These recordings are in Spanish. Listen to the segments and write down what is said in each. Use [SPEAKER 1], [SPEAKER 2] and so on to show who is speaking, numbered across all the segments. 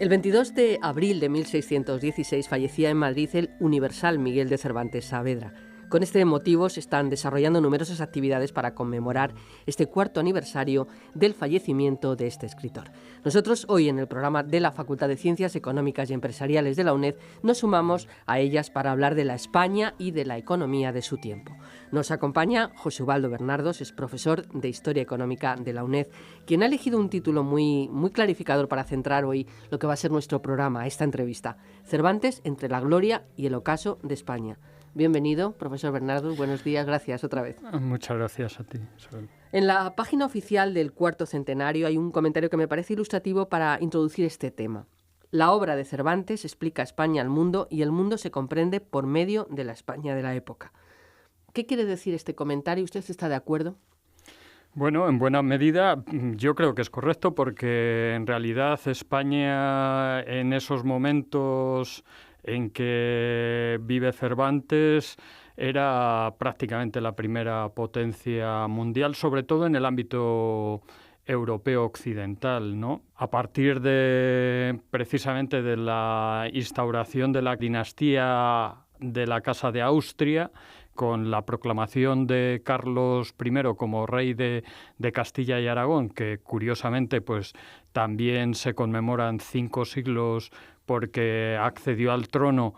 [SPEAKER 1] El 22 de abril de 1616 fallecía en Madrid el universal Miguel de Cervantes Saavedra. Con este motivo se están desarrollando numerosas actividades para conmemorar este cuarto aniversario del fallecimiento de este escritor. Nosotros hoy en el programa de la Facultad de Ciencias Económicas y Empresariales de la UNED nos sumamos a ellas para hablar de la España y de la economía de su tiempo. Nos acompaña José Ubaldo Bernardos, es profesor de Historia Económica de la UNED, quien ha elegido un título muy clarificador para centrar hoy lo que va a ser nuestro programa, esta entrevista: Cervantes entre la gloria y el ocaso de España. Bienvenido, profesor Bernardos, buenos días, gracias otra vez.
[SPEAKER 2] Muchas gracias a ti, Isabel.
[SPEAKER 1] En la página oficial del cuarto centenario hay un comentario que me parece ilustrativo para introducir este tema. La obra de Cervantes explica España al mundo y el mundo se comprende por medio de la España de la época. ¿Qué quiere decir este comentario? ¿Usted está de acuerdo?
[SPEAKER 2] Bueno, en buena medida yo creo que es correcto, porque en realidad España en esos momentos en que vive Cervantes era prácticamente la primera potencia mundial, sobre todo en el ámbito europeo occidental, ¿no? A partir de precisamente de la instauración de la dinastía de la Casa de Austria, con la proclamación de Carlos I como rey de Castilla y Aragón, que curiosamente pues también se conmemoran 5 siglos porque accedió al trono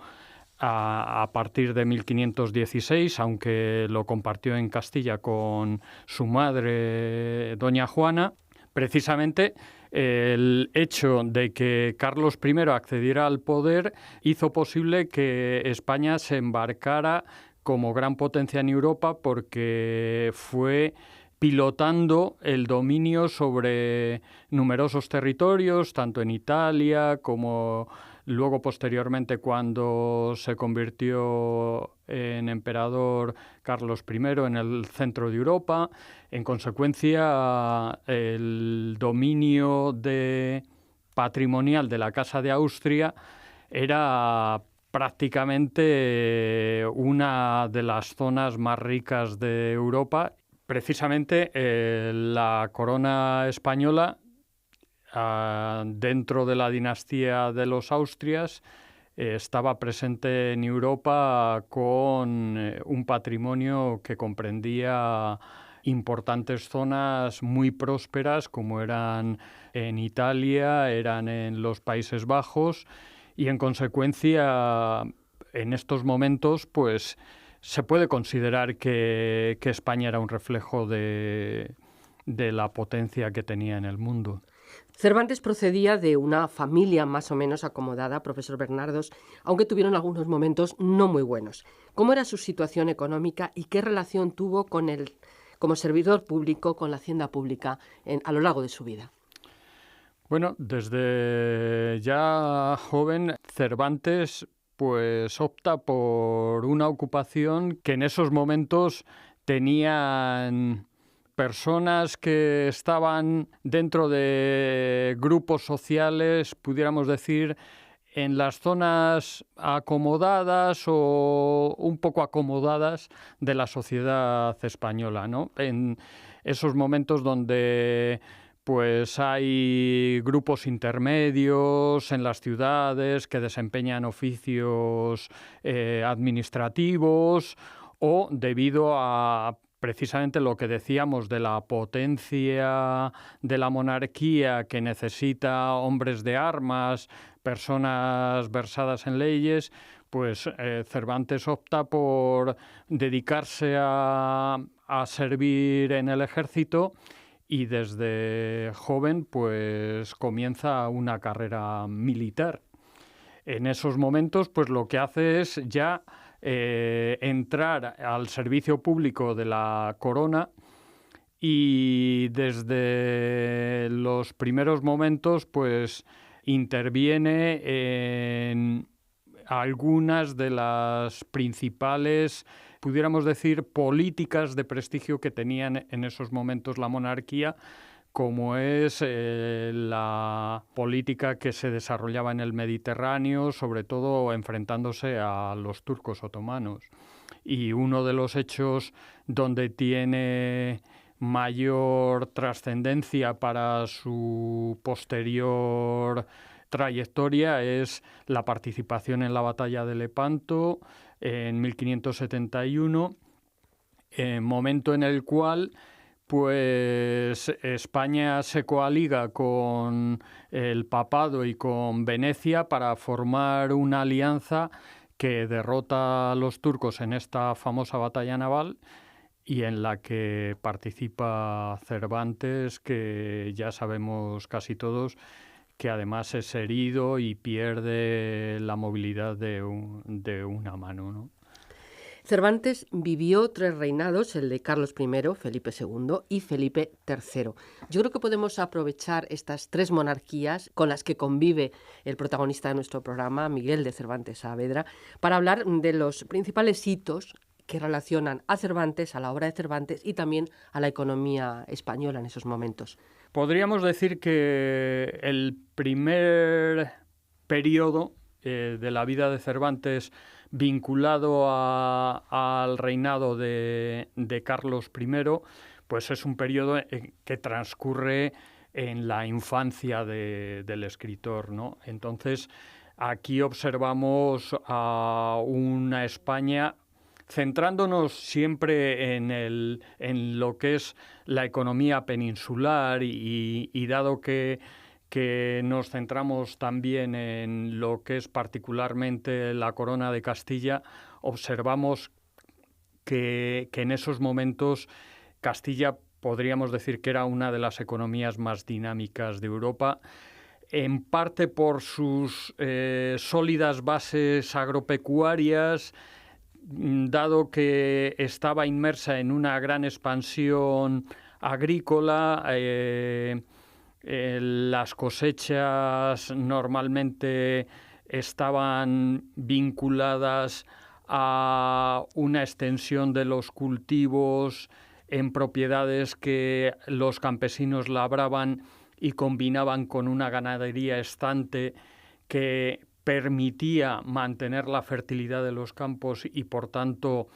[SPEAKER 2] a partir de 1516, aunque lo compartió en Castilla con su madre, doña Juana. Precisamente el hecho de que Carlos I accediera al poder hizo posible que España se embarcara como gran potencia en Europa, porque fue pilotando el dominio sobre numerosos territorios, tanto en Italia como luego posteriormente cuando se convirtió en emperador Carlos I en el centro de Europa. En consecuencia, el dominio patrimonial de la Casa de Austria era prácticamente una de las zonas más ricas de Europa. Precisamente la corona española, dentro de la dinastía de los Austrias, estaba presente en Europa con un patrimonio que comprendía importantes zonas muy prósperas, como eran en Italia, eran en los Países Bajos, y en consecuencia en estos momentos pues se puede considerar que España era un reflejo de la potencia que tenía en el mundo.
[SPEAKER 1] Cervantes procedía de una familia más o menos acomodada, profesor Bernardos, aunque tuvieron algunos momentos no muy buenos. ¿Cómo era su situación económica y qué relación tuvo con él como servidor público, con la hacienda pública a lo largo de su vida?
[SPEAKER 2] Bueno, desde ya joven, Cervantes pues opta por una ocupación que en esos momentos tenían personas que estaban dentro de grupos sociales, pudiéramos decir, en las zonas acomodadas o un poco acomodadas de la sociedad española, ¿no? En esos momentos donde pues hay grupos intermedios en las ciudades que desempeñan oficios administrativos, o debido a precisamente lo que decíamos de la potencia de la monarquía, que necesita hombres de armas, personas versadas en leyes, pues Cervantes opta por dedicarse a servir en el ejército, y desde joven pues comienza una carrera militar. En esos momentos pues lo que hace es ya entrar al servicio público de la corona, y desde los primeros momentos pues interviene en algunas de las principales, pudiéramos decir, políticas de prestigio que tenían en esos momentos la monarquía, como es la política que se desarrollaba en el Mediterráneo, sobre todo enfrentándose a los turcos otomanos. Y uno de los hechos donde tiene mayor trascendencia para su posterior trayectoria es la participación en la batalla de Lepanto en 1571, momento en el cual pues España se coaliga con el papado y con Venecia para formar una alianza que derrota a los turcos en esta famosa batalla naval y en la que participa Cervantes, que ya sabemos casi todos que además es herido y pierde la movilidad de una mano, ¿no?
[SPEAKER 1] Cervantes vivió 3 reinados, el de Carlos I, Felipe II y Felipe III. Yo creo que podemos aprovechar estas 3 monarquías con las que convive el protagonista de nuestro programa, Miguel de Cervantes Saavedra, para hablar de los principales hitos que relacionan a Cervantes, a la obra de Cervantes y también a la economía española en esos momentos.
[SPEAKER 2] Podríamos decir que el primer periodo de la vida de Cervantes vinculado al reinado de Carlos I, pues es un periodo que transcurre en la infancia del escritor, ¿no? Entonces, aquí observamos a una España centrándonos siempre en lo que es la economía peninsular y dado que nos centramos también en lo que es particularmente la corona de Castilla, observamos que en esos momentos Castilla podríamos decir que era una de las economías más dinámicas de Europa, en parte por sus sólidas bases agropecuarias, dado que estaba inmersa en una gran expansión agrícola. Las cosechas normalmente estaban vinculadas a una extensión de los cultivos en propiedades que los campesinos labraban y combinaban con una ganadería estante que permitía mantener la fertilidad de los campos y, por tanto,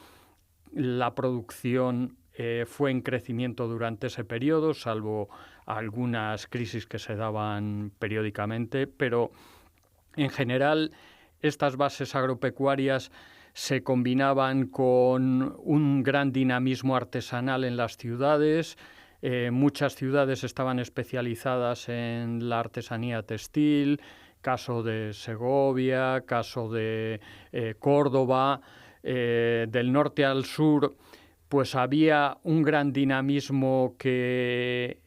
[SPEAKER 2] la producción fue en crecimiento durante ese periodo, salvo algunas crisis que se daban periódicamente, pero en general estas bases agropecuarias se combinaban con un gran dinamismo artesanal en las ciudades. Muchas ciudades estaban especializadas en la artesanía textil, caso de Segovia, caso de Córdoba, del norte al sur, pues había un gran dinamismo que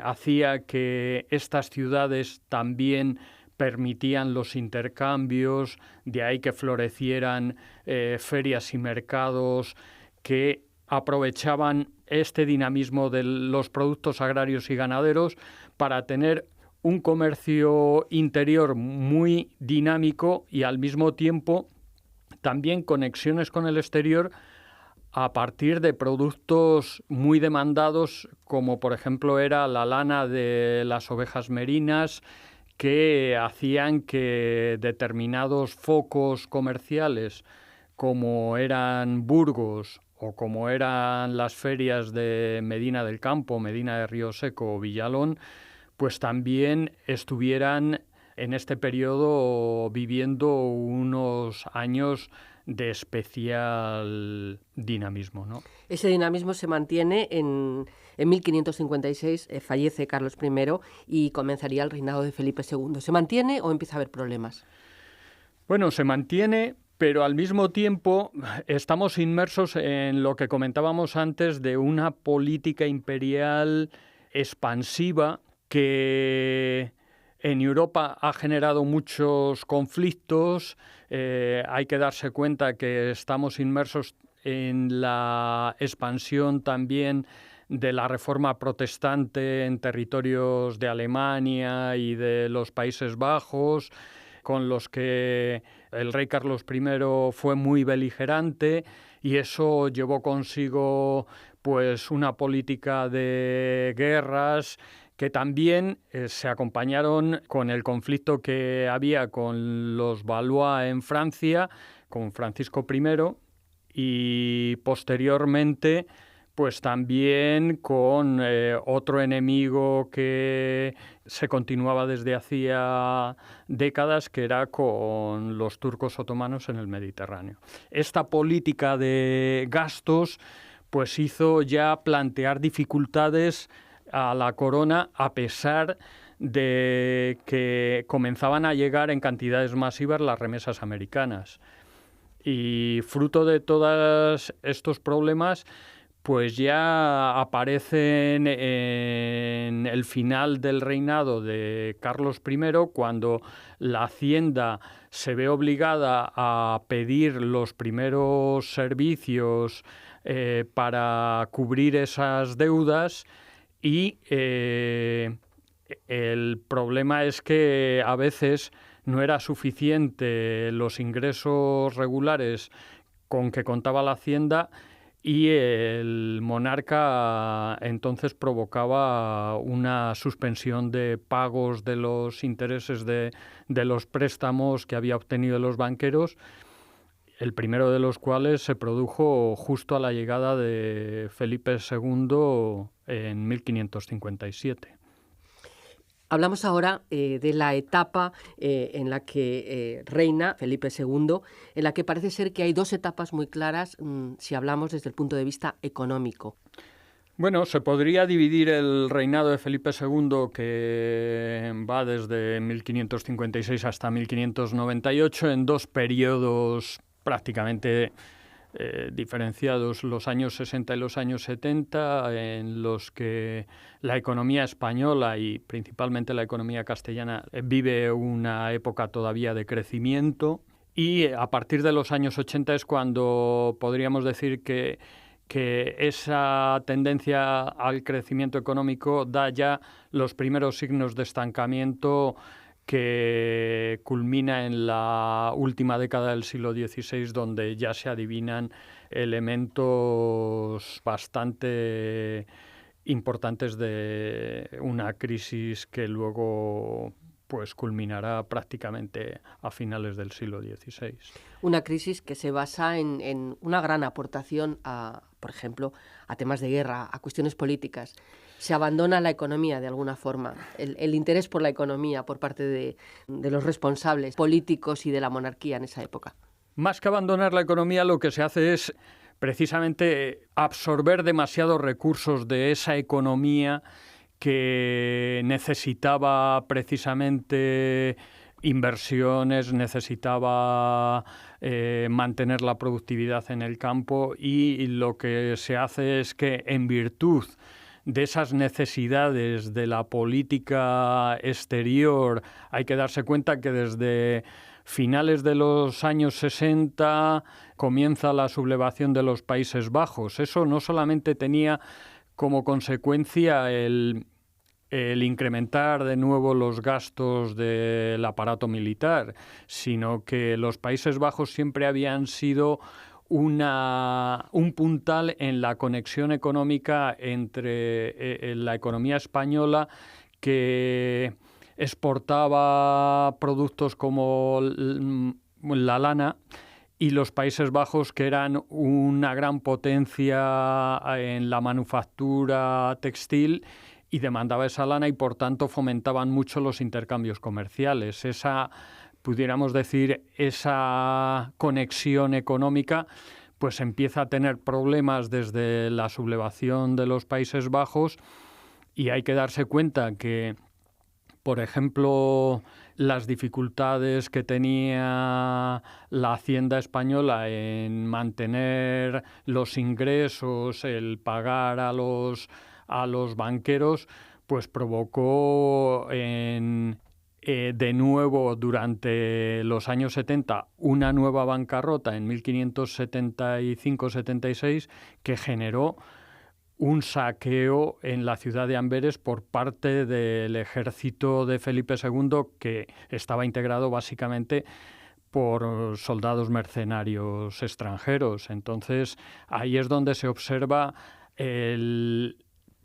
[SPEAKER 2] hacía que estas ciudades también permitían los intercambios, de ahí que florecieran ferias y mercados que aprovechaban este dinamismo de los productos agrarios y ganaderos para tener un comercio interior muy dinámico y al mismo tiempo también conexiones con el exterior a partir de productos muy demandados, como por ejemplo era la lana de las ovejas merinas, que hacían que determinados focos comerciales, como eran Burgos o como eran las ferias de Medina del Campo, Medina de Río Seco o Villalón, pues también estuvieran en este periodo viviendo unos años de especial dinamismo, ¿no?
[SPEAKER 1] Ese dinamismo se mantiene en 1556, fallece Carlos I y comenzaría el reinado de Felipe II. ¿Se mantiene o empieza a haber problemas?
[SPEAKER 2] Bueno, se mantiene, pero al mismo tiempo estamos inmersos en lo que comentábamos antes de una política imperial expansiva que en Europa ha generado muchos conflictos. Hay que darse cuenta que estamos inmersos en la expansión también de la reforma protestante en territorios de Alemania y de los Países Bajos, con los que el rey Carlos I fue muy beligerante, y eso llevó consigo pues una política de guerras que también se acompañaron con el conflicto que había con los Valois en Francia, con Francisco I, y posteriormente pues también con otro enemigo que se continuaba desde hacía décadas, que era con los turcos otomanos en el Mediterráneo. Esta política de gastos pues hizo ya plantear dificultades a la corona, a pesar de que comenzaban a llegar en cantidades masivas las remesas americanas. Y fruto de todos estos problemas, pues ya aparecen en el final del reinado de Carlos I, cuando la Hacienda se ve obligada a pedir los primeros servicios para cubrir esas deudas, y el problema es que a veces no era suficiente los ingresos regulares con que contaba la Hacienda, y el monarca entonces provocaba una suspensión de pagos de los intereses de los préstamos que había obtenido de los banqueros, el primero de los cuales se produjo justo a la llegada de Felipe II en 1557.
[SPEAKER 1] Hablamos ahora de la etapa en la que reina Felipe II, en la que parece ser que hay dos etapas muy claras si hablamos desde el punto de vista económico.
[SPEAKER 2] Bueno, se podría dividir el reinado de Felipe II, que va desde 1556 hasta 1598, en dos periodos prácticamente diferenciados, los años 60 y los años 70, en los que la economía española y principalmente la economía castellana vive una época todavía de crecimiento, y a partir de los años 80 es cuando podríamos decir que esa tendencia al crecimiento económico da ya los primeros signos de estancamiento, que culmina en la última década del siglo XVI, donde ya se adivinan elementos bastante importantes de una crisis que luego pues culminará prácticamente a finales del siglo XVI.
[SPEAKER 1] Una crisis que se basa en una gran aportación por ejemplo, a temas de guerra, a cuestiones políticas. Se abandona la economía de alguna forma, el interés por la economía por parte de los responsables políticos y de la monarquía en esa época.
[SPEAKER 2] Más que abandonar la economía, lo que se hace es precisamente absorber demasiados recursos de esa economía que necesitaba precisamente inversiones, necesitaba mantener la productividad en el campo, y lo que se hace es que, en virtud de esas necesidades de la política exterior, hay que darse cuenta que desde finales de los años 60 comienza la sublevación de los Países Bajos. Eso no solamente tenía como consecuencia el incrementar de nuevo los gastos del aparato militar, sino que los Países Bajos siempre habían sido un puntal en la conexión económica entre la economía española, que exportaba productos como la lana, y los Países Bajos, que eran una gran potencia en la manufactura textil y demandaba esa lana, y por tanto fomentaban mucho los intercambios comerciales. Pudiéramos decir, esa conexión económica pues empieza a tener problemas desde la sublevación de los Países Bajos, y hay que darse cuenta que, por ejemplo, las dificultades que tenía la Hacienda española en mantener los ingresos, el pagar a los banqueros, pues provocó de nuevo durante los años 70 una nueva bancarrota en 1575-76, que generó un saqueo en la ciudad de Amberes por parte del ejército de Felipe II, que estaba integrado básicamente por soldados mercenarios extranjeros. Entonces, ahí es donde se observa el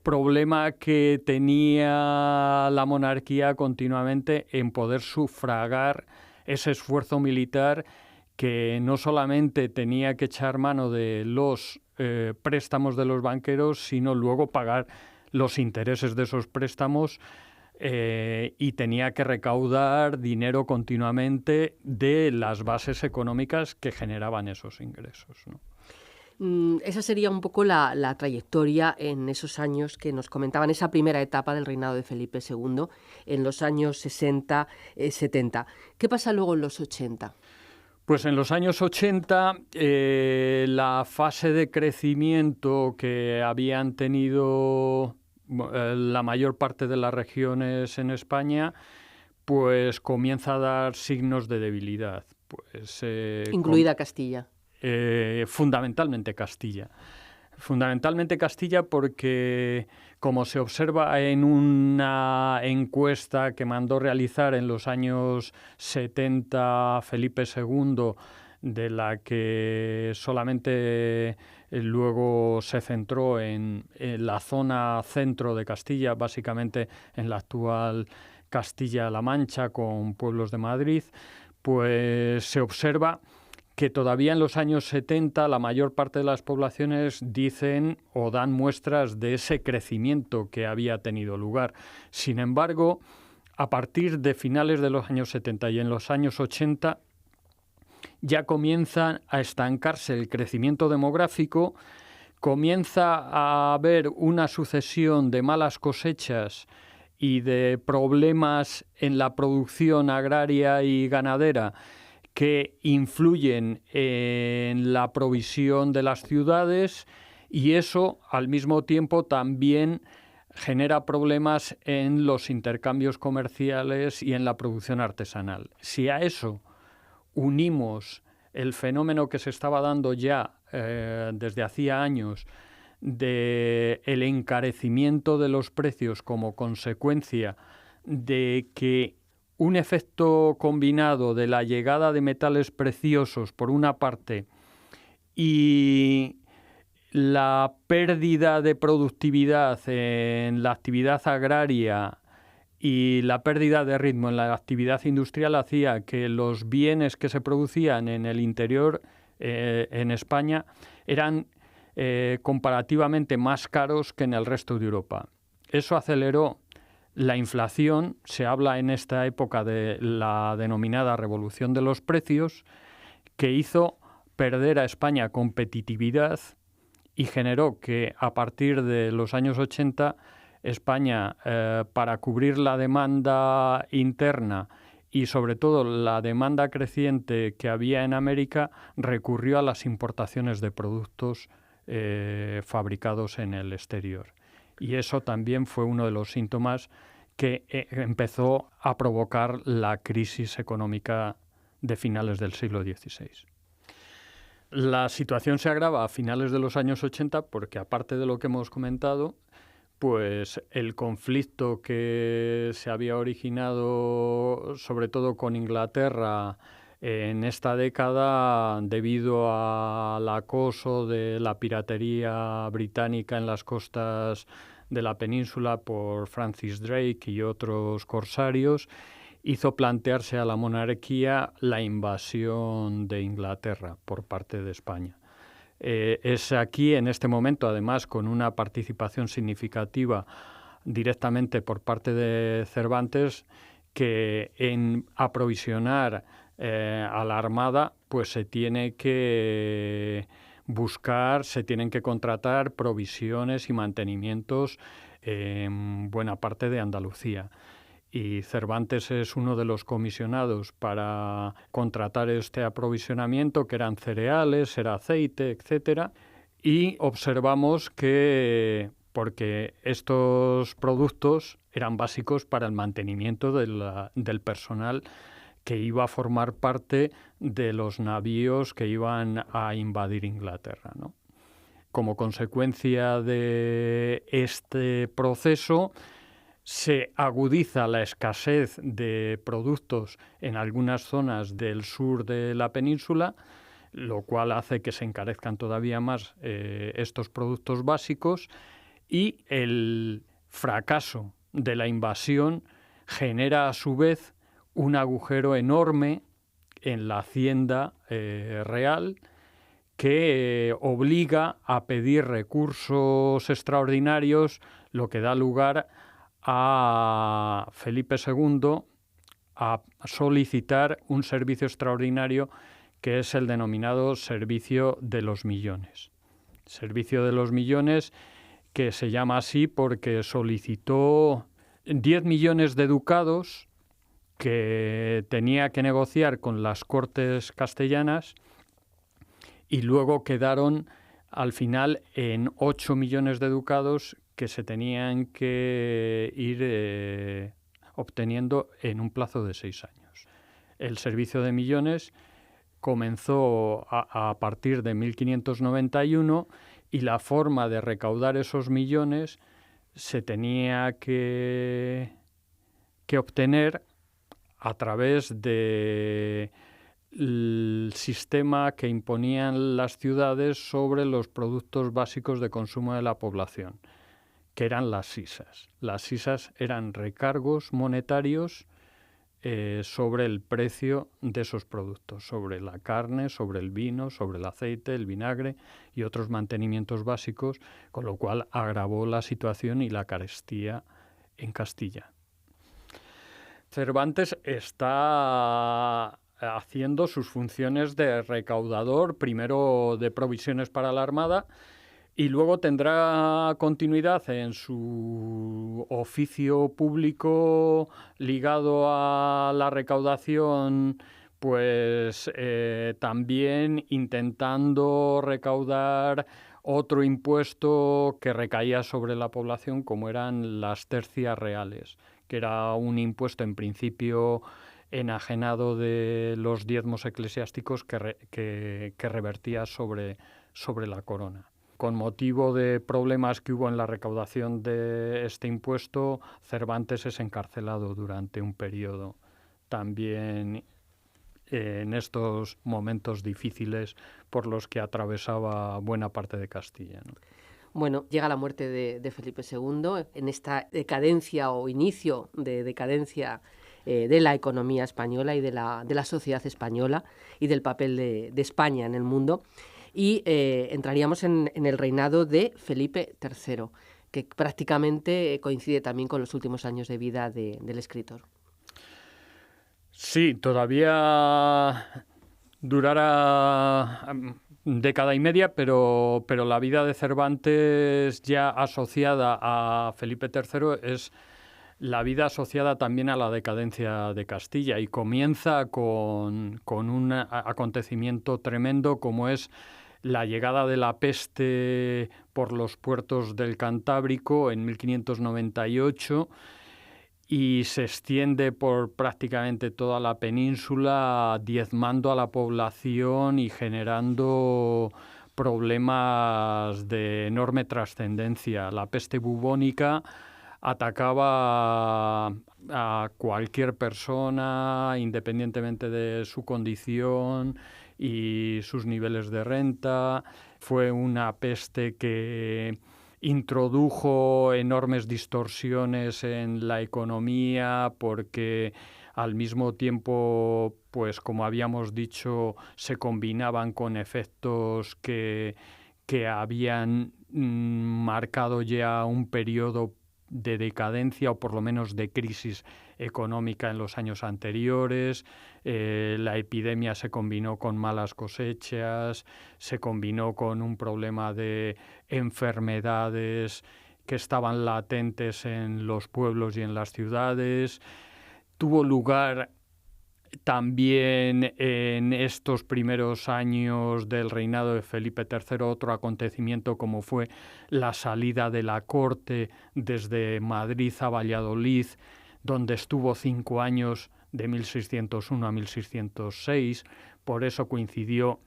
[SPEAKER 2] problema que tenía la monarquía continuamente en poder sufragar ese esfuerzo militar que no solamente tenía que echar mano de los préstamos de los banqueros, sino luego pagar los intereses de esos préstamos, y tenía que recaudar dinero continuamente de las bases económicas que generaban esos ingresos, ¿no?
[SPEAKER 1] Esa sería un poco la trayectoria en esos años que nos comentaban, esa primera etapa del reinado de Felipe II, en los años 60, 70. ¿Qué pasa luego en los 80?
[SPEAKER 2] Pues en los años 80, la fase de crecimiento que habían tenido la mayor parte de las regiones en España, pues comienza a dar signos de debilidad. Pues,
[SPEAKER 1] incluida Castilla.
[SPEAKER 2] Fundamentalmente Castilla. Fundamentalmente Castilla porque, como se observa en una encuesta que mandó realizar en los años 70 Felipe II, de la que solamente luego se centró en la zona centro de Castilla, básicamente en la actual Castilla-La Mancha, con pueblos de Madrid, pues se observa que todavía en los años 70 la mayor parte de las poblaciones dicen o dan muestras de ese crecimiento que había tenido lugar. Sin embargo, a partir de finales de los años 70 y en los años 80 ya comienza a estancarse el crecimiento demográfico, comienza a haber una sucesión de malas cosechas y de problemas en la producción agraria y ganadera que influyen en la provisión de las ciudades, y eso al mismo tiempo también genera problemas en los intercambios comerciales y en la producción artesanal. Si a eso unimos el fenómeno que se estaba dando ya desde hacía años del encarecimiento de los precios como consecuencia de que un efecto combinado de la llegada de metales preciosos por una parte y la pérdida de productividad en la actividad agraria y la pérdida de ritmo en la actividad industrial hacía que los bienes que se producían en el interior en España eran comparativamente más caros que en el resto de Europa. Eso aceleró la inflación. Se habla en esta época de la denominada revolución de los precios, que hizo perder a España competitividad y generó que a partir de los años 80 España, para cubrir la demanda interna y sobre todo la demanda creciente que había en América, recurrió a las importaciones de productos fabricados en el exterior. Y eso también fue uno de los síntomas que empezó a provocar la crisis económica de finales del siglo XVI. La situación se agrava a finales de los años 80 porque, aparte de lo que hemos comentado, pues el conflicto que se había originado sobre todo con Inglaterra en esta década, debido al acoso de la piratería británica en las costas de la península por Francis Drake y otros corsarios, hizo plantearse a la monarquía la invasión de Inglaterra por parte de España. Es aquí, en este momento, además, con una participación significativa directamente por parte de Cervantes, que en aprovisionar a la Armada, pues se tiene que buscar, se tienen que contratar provisiones y mantenimientos en buena parte de Andalucía. Y Cervantes es uno de los comisionados para contratar este aprovisionamiento, que eran cereales, era aceite, etcétera. Y observamos que, porque estos productos eran básicos para el mantenimiento del personal que iba a formar parte de los navíos que iban a invadir Inglaterra, ¿no? Como consecuencia de este proceso, se agudiza la escasez de productos en algunas zonas del sur de la península, lo cual hace que se encarezcan todavía más estos productos básicos, y el fracaso de la invasión genera a su vez un agujero enorme en la hacienda real, que obliga a pedir recursos extraordinarios, lo que da lugar a Felipe II a solicitar un servicio extraordinario que es el denominado Servicio de los Millones. Servicio de los Millones, que se llama así porque solicitó 10 millones de ducados que tenía que negociar con las Cortes castellanas y luego quedaron al final en 8 millones de ducados que se tenían que ir obteniendo en un plazo de 6 años. El servicio de millones comenzó a partir de 1591 y la forma de recaudar esos millones se tenía que obtener a través del sistema que imponían las ciudades sobre los productos básicos de consumo de la población, que eran las sisas. Las sisas eran recargos monetarios sobre el precio de esos productos, sobre la carne, sobre el vino, sobre el aceite, el vinagre y otros mantenimientos básicos, con lo cual agravó la situación y la carestía en Castilla. Cervantes está haciendo sus funciones de recaudador, primero de provisiones para la Armada, y luego tendrá continuidad en su oficio público ligado a la recaudación, pues también intentando recaudar otro impuesto que recaía sobre la población, como eran las tercias reales, que era un impuesto en principio enajenado de los diezmos eclesiásticos que revertía sobre la corona. Con motivo de problemas que hubo en la recaudación de este impuesto, Cervantes es encarcelado durante un periodo también en estos momentos difíciles por los que atravesaba buena parte de Castilla, ¿no?
[SPEAKER 1] Bueno, llega la muerte de Felipe II en esta decadencia o inicio de decadencia de la economía española y de la sociedad española y del papel de España en el mundo. Y entraríamos en el reinado de Felipe III, que prácticamente coincide también con los últimos años de vida del escritor.
[SPEAKER 2] Sí, todavía durará década y media, pero la vida de Cervantes ya asociada a Felipe III es la vida asociada también a la decadencia de Castilla, y comienza con un acontecimiento tremendo como es la llegada de la peste por los puertos del Cantábrico en 1598 y se extiende por prácticamente toda la península, diezmando a la población y generando problemas de enorme trascendencia. La peste bubónica atacaba a cualquier persona, independientemente de su condición y sus niveles de renta. Fue una peste que introdujo enormes distorsiones en la economía porque al mismo tiempo, pues como habíamos dicho, se combinaban con efectos que habían marcado ya un periodo de decadencia o por lo menos de crisis económica en los años anteriores. La epidemia se combinó con malas cosechas, se combinó con un problema de enfermedades que estaban latentes en los pueblos y en las ciudades. Tuvo lugar también en estos primeros años del reinado de Felipe III otro acontecimiento como fue la salida de la corte desde Madrid a Valladolid, donde estuvo 5 años de 1601 a 1606. Por eso coincidió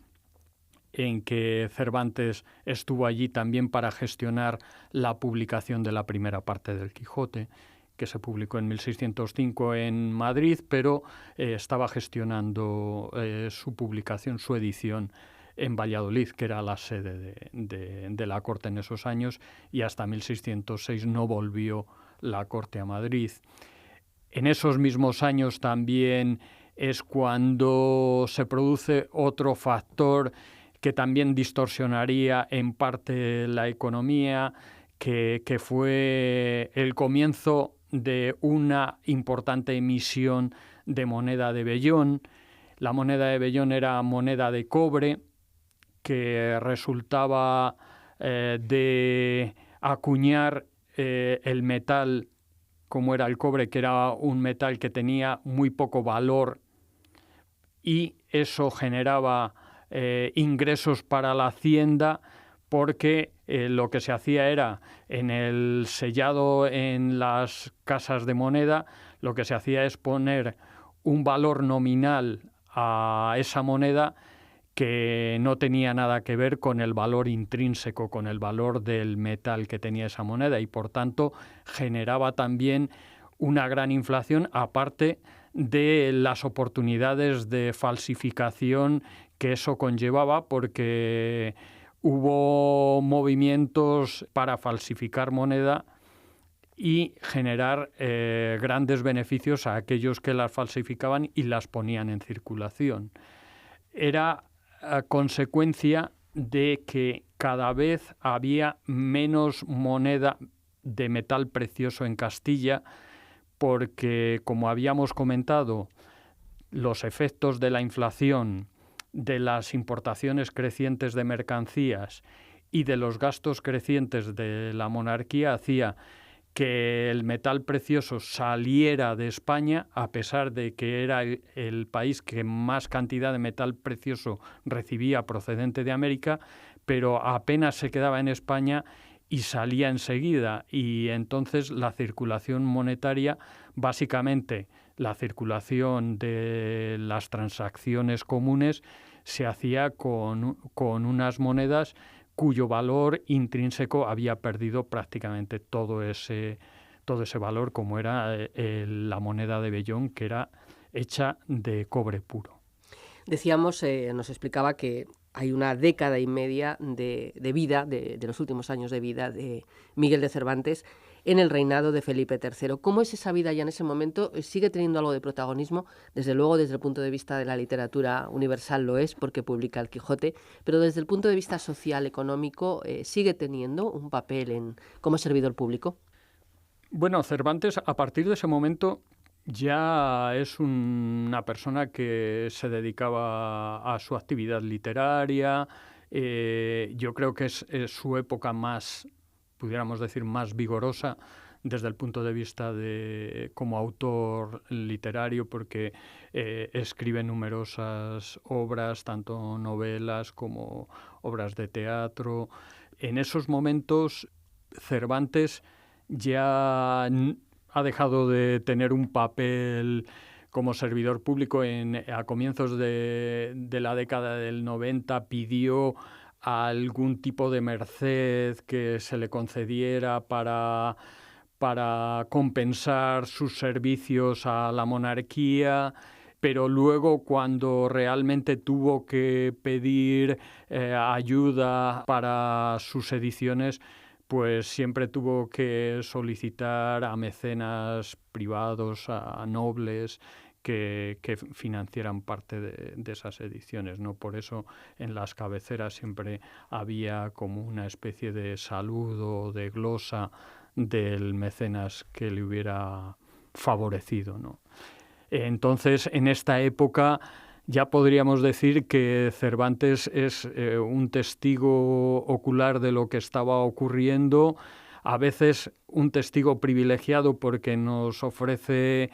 [SPEAKER 2] en que Cervantes estuvo allí también para gestionar la publicación de la primera parte del Quijote, que se publicó en 1605 en Madrid, pero estaba gestionando su publicación, su edición en Valladolid, que era la sede de la corte en esos años, y hasta 1606 no volvió la corte a Madrid. En esos mismos años también es cuando se produce otro factor que también distorsionaría en parte la economía, que fue el comienzo de una importante emisión de moneda de vellón. La moneda de vellón era moneda de cobre que resultaba de acuñar el metal como era el cobre, que era un metal que tenía muy poco valor, y eso generaba ingresos para la hacienda, porque lo que se hacía era, en el sellado en las casas de moneda, lo que se hacía es poner un valor nominal a esa moneda que no tenía nada que ver con el valor intrínseco, con el valor del metal que tenía esa moneda, y por tanto generaba también una gran inflación, aparte de las oportunidades de falsificación que eso conllevaba, porque hubo movimientos para falsificar moneda y generar grandes beneficios a aquellos que las falsificaban y las ponían en circulación. Era a consecuencia de que cada vez había menos moneda de metal precioso en Castilla, porque, como habíamos comentado, los efectos de la inflación, de las importaciones crecientes de mercancías y de los gastos crecientes de la monarquía hacía que el metal precioso saliera de España, a pesar de que era el país que más cantidad de metal precioso recibía procedente de América, pero apenas se quedaba en España y salía enseguida. Y entonces la circulación monetaria, básicamente la circulación de las transacciones comunes, se hacía con unas monedas cuyo valor intrínseco había perdido prácticamente todo ese valor, como era la moneda de vellón, que era hecha de cobre puro.
[SPEAKER 1] Decíamos, nos explicaba que hay una década y media de vida, de los últimos años de vida de Miguel de Cervantes en el reinado de Felipe III. ¿Cómo es esa vida ya en ese momento? ¿Sigue teniendo algo de protagonismo? Desde luego, desde el punto de vista de la literatura universal lo es, porque publica El Quijote, pero desde el punto de vista social, económico, ¿sigue teniendo un papel como servidor público?
[SPEAKER 2] Bueno, Cervantes, a partir de ese momento, ya es una persona que se dedicaba a su actividad literaria. Yo creo que es su época más, pudiéramos decir, más vigorosa desde el punto de vista de como autor literario, porque escribe numerosas obras, tanto novelas como obras de teatro. En esos momentos, Cervantes ya ha dejado de tener un papel como servidor público. A comienzos de la década del 90 pidió algún tipo de merced que se le concediera para compensar sus servicios a la monarquía, pero luego, cuando realmente tuvo que pedir ayuda para sus ediciones, pues siempre tuvo que solicitar a mecenas privados, a nobles, que financiaran parte de esas ediciones, ¿no? Por eso en las cabeceras siempre había como una especie de saludo, de glosa del mecenas que le hubiera favorecido, ¿no? Entonces, en esta época ya podríamos decir que Cervantes es un testigo ocular de lo que estaba ocurriendo, a veces un testigo privilegiado, porque nos ofrece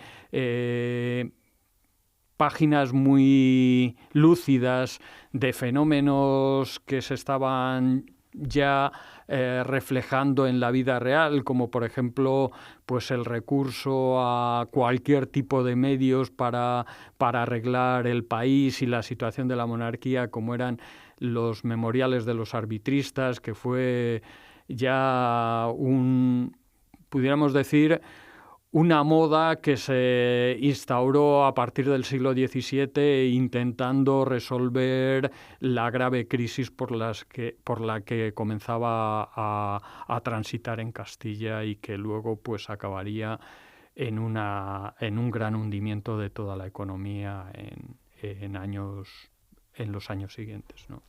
[SPEAKER 2] páginas muy lúcidas de fenómenos que se estaban ya reflejando en la vida real, como por ejemplo pues el recurso a cualquier tipo de medios para arreglar el país y la situación de la monarquía, como eran los memoriales de los arbitristas, que fue ya pudiéramos decir, una moda que se instauró a partir del siglo XVII, intentando resolver la grave crisis por la que comenzaba a transitar en Castilla, y que luego pues acabaría en un gran hundimiento de toda la economía en los años siguientes, ¿no?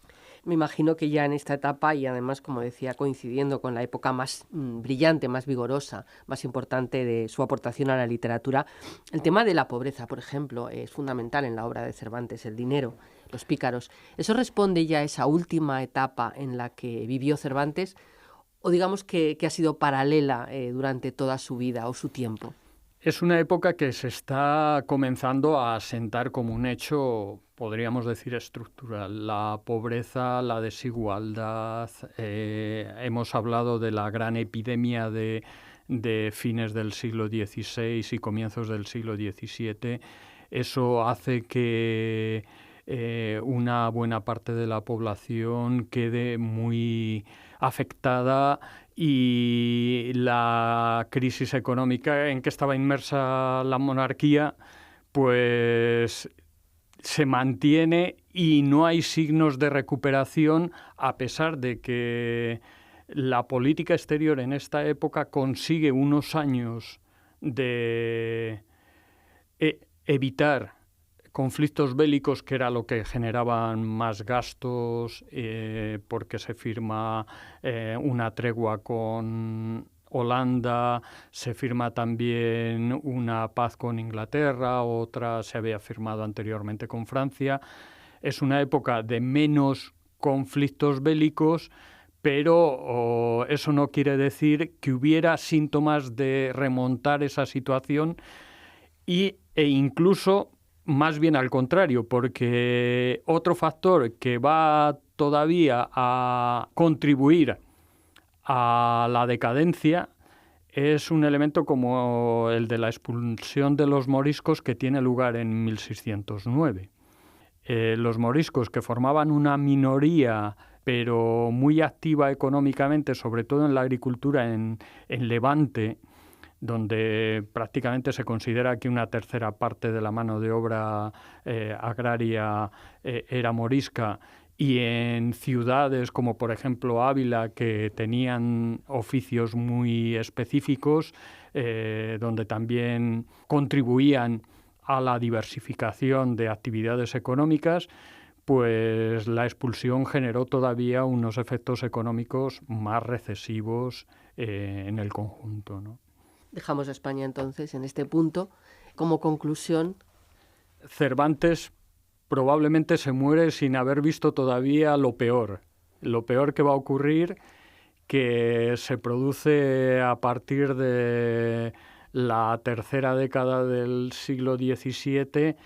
[SPEAKER 1] Me imagino que ya en esta etapa, y además, como decía, coincidiendo con la época más brillante, más vigorosa, más importante de su aportación a la literatura, el tema de la pobreza, por ejemplo, es fundamental en la obra de Cervantes, el dinero, los pícaros. ¿Eso responde ya a esa última etapa en la que vivió Cervantes o digamos que ha sido paralela durante toda su vida o su tiempo?
[SPEAKER 2] Es una época que se está comenzando a asentar como un hecho, podríamos decir, estructural. La pobreza, la desigualdad, hemos hablado de la gran epidemia de fines del siglo XVI y comienzos del siglo XVII. Eso hace que una buena parte de la población quede muy afectada y la crisis económica en que estaba inmersa la monarquía pues se mantiene y no hay signos de recuperación, a pesar de que la política exterior en esta época consigue unos años de evitar conflictos bélicos, que era lo que generaban más gastos, porque se firma una tregua con Holanda, se firma también una paz con Inglaterra, otra se había firmado anteriormente con Francia. Es una época de menos conflictos bélicos, pero eso no quiere decir que hubiera síntomas de remontar esa situación e incluso más bien al contrario, porque otro factor que va todavía a contribuir a la decadencia es un elemento como el de la expulsión de los moriscos, que tiene lugar en 1609. Los moriscos, que formaban una minoría pero muy activa económicamente, sobre todo en la agricultura en Levante, donde prácticamente se considera que una tercera parte de la mano de obra agraria era morisca, y en ciudades como por ejemplo Ávila, que tenían oficios muy específicos, donde también contribuían a la diversificación de actividades económicas, pues la expulsión generó todavía unos efectos económicos más recesivos en el conjunto, ¿no?
[SPEAKER 1] Dejamos a España entonces en este punto. Como conclusión,
[SPEAKER 2] Cervantes probablemente se muere sin haber visto todavía lo peor que va a ocurrir, que se produce a partir de la tercera década del siglo XVII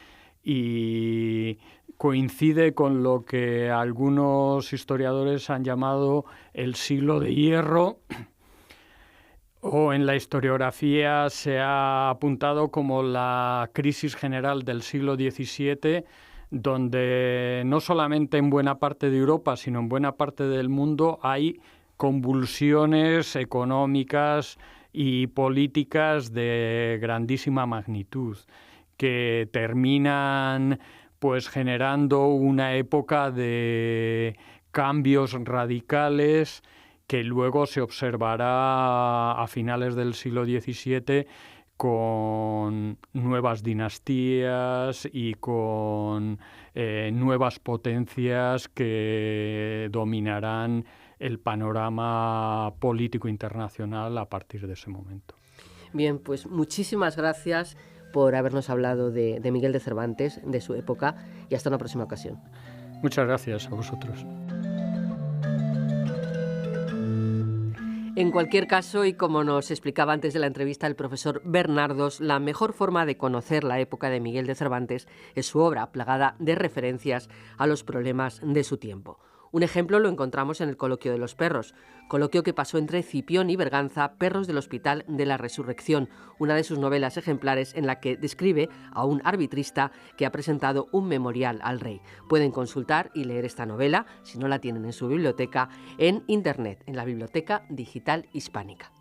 [SPEAKER 2] y coincide con lo que algunos historiadores han llamado el siglo de hierro, o en la historiografía se ha apuntado como la crisis general del siglo XVII, donde no solamente en buena parte de Europa, sino en buena parte del mundo hay convulsiones económicas y políticas de grandísima magnitud, que terminan pues generando una época de cambios radicales que luego se observará a finales del siglo XVII con nuevas dinastías y con nuevas potencias que dominarán el panorama político internacional a partir de ese momento.
[SPEAKER 1] Bien, pues muchísimas gracias por habernos hablado de Miguel de Cervantes, de su época, y hasta una próxima ocasión.
[SPEAKER 2] Muchas gracias a vosotros.
[SPEAKER 1] En cualquier caso, y como nos explicaba antes de la entrevista el profesor Bernardos, la mejor forma de conocer la época de Miguel de Cervantes es su obra, plagada de referencias a los problemas de su tiempo. Un ejemplo lo encontramos en el Coloquio de los perros, coloquio que pasó entre Cipión y Berganza, perros del Hospital de la Resurrección, una de sus novelas ejemplares en la que describe a un arbitrista que ha presentado un memorial al rey. Pueden consultar y leer esta novela, si no la tienen en su biblioteca, en Internet, en la Biblioteca Digital Hispánica.